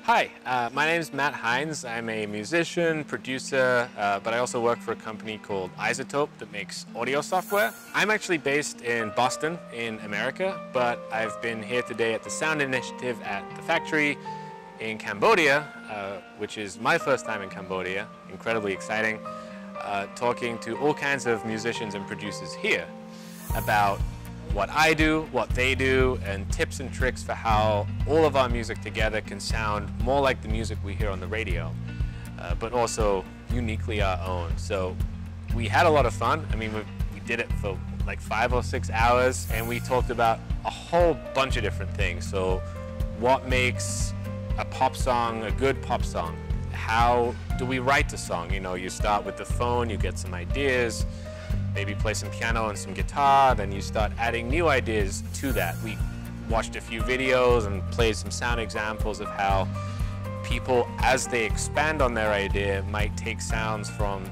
Hi, my name is Matt Hines. I'm a musician, producer, but I also work for a company called iZotope that makes audio software. I'm actually based in Boston in America, but I've been here today at the Sound Initiative at the factory in Cambodia, which is my first time in Cambodia, incredibly exciting, talking to all kinds of musicians and producers here about what I do, what they do, and tips and tricks for how all of our music together can sound more like the music we hear on the radio, but also uniquely our own. So we had a lot of fun. I mean, we did it for like 5 or 6 hours, and we talked about a whole bunch of different things. So what makes a pop song a good pop song? How do we write the song? You know, you start with the phone, you get some ideas, maybe play some piano and some guitar, then you start adding new ideas to that. We watched a few videos and played some sound examples of how people, as they expand on their idea, might take sounds from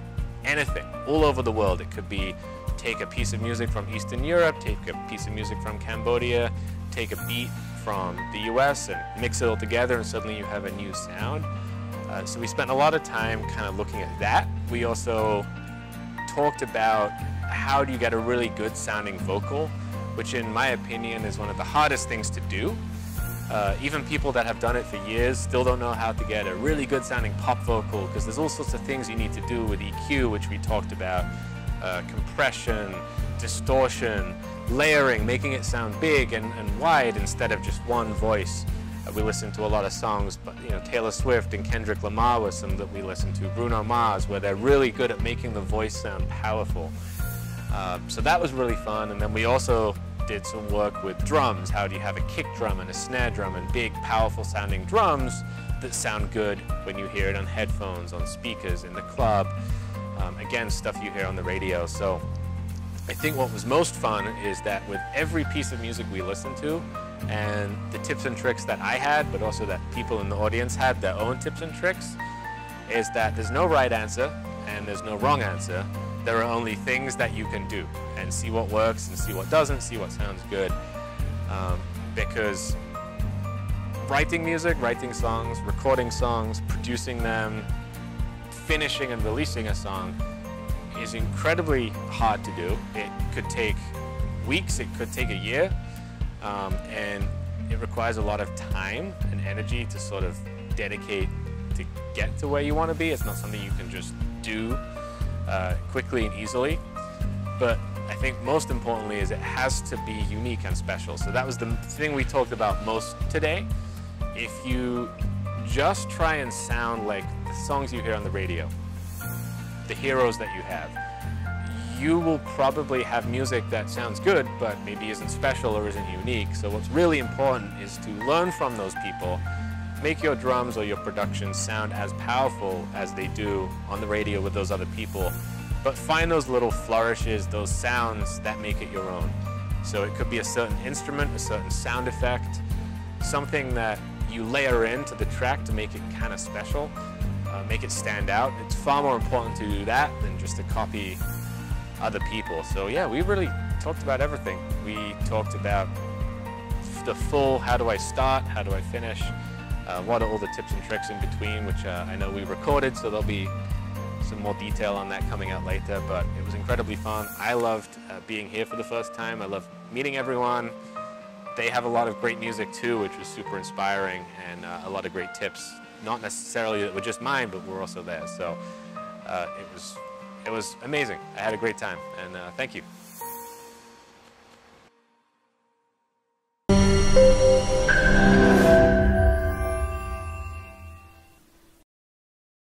anything, all over the world. It could be take a piece of music from Eastern Europe, take a piece of music from Cambodia, take a beat from the US and mix it all together, and suddenly you have a new sound. So we spent a lot of time kind of looking at that. We also talked about how do you get a really good sounding vocal, which in my opinion is one of the hardest things to do. Even people that have done it for years still don't know how to get a really good sounding pop vocal, because there's all sorts of things you need to do with EQ, which we talked about, compression, distortion, layering, making it sound big and wide instead of just one voice. We listened to a lot of songs, but you know, Taylor Swift and Kendrick Lamar were some that we listened to, Bruno Mars, where they're really good at making the voice sound powerful. So that was really fun. And then we also did some work with drums. How do you have a kick drum and a snare drum and big, powerful sounding drums that sound good when you hear it on headphones, on speakers, in the club? Again, stuff you hear on the radio. So I think what was most fun is that with every piece of music we listened to, and the tips and tricks that I had, but also that people in the audience had their own tips and tricks, is that there's no right answer and there's no wrong answer. There are only things that you can do and see what works and see what doesn't, see what sounds good. Because writing music, writing songs, recording songs, producing them, finishing and releasing a song is incredibly hard to do. It could take weeks, it could take a year. And it requires a lot of time and energy to sort of dedicate to get to where you want to be. It's not something you can just do quickly and easily. But I think most importantly is it has to be unique and special. So that was the thing we talked about most today. If you just try and sound like the songs you hear on the radio, the heroes that you have, you will probably have music that sounds good, but maybe isn't special or isn't unique. So what's really important is to learn from those people, make your drums or your productions sound as powerful as they do on the radio with those other people, but find those little flourishes, those sounds that make it your own. So it could be a certain instrument, a certain sound effect, something that you layer into the track to make it kind of special, make it stand out. It's far more important to do that than just to copy other people. So yeah, we really talked about everything. We talked about the full, how do I start, how do I finish, what are all the tips and tricks in between, which I know we recorded, so there'll be some more detail on that coming out later, but it was incredibly fun. I loved being here for the first time. I loved meeting everyone. They have a lot of great music too, which was super inspiring, and a lot of great tips, not necessarily that were just mine, but were also there. So it was amazing. I had a great time, and thank you.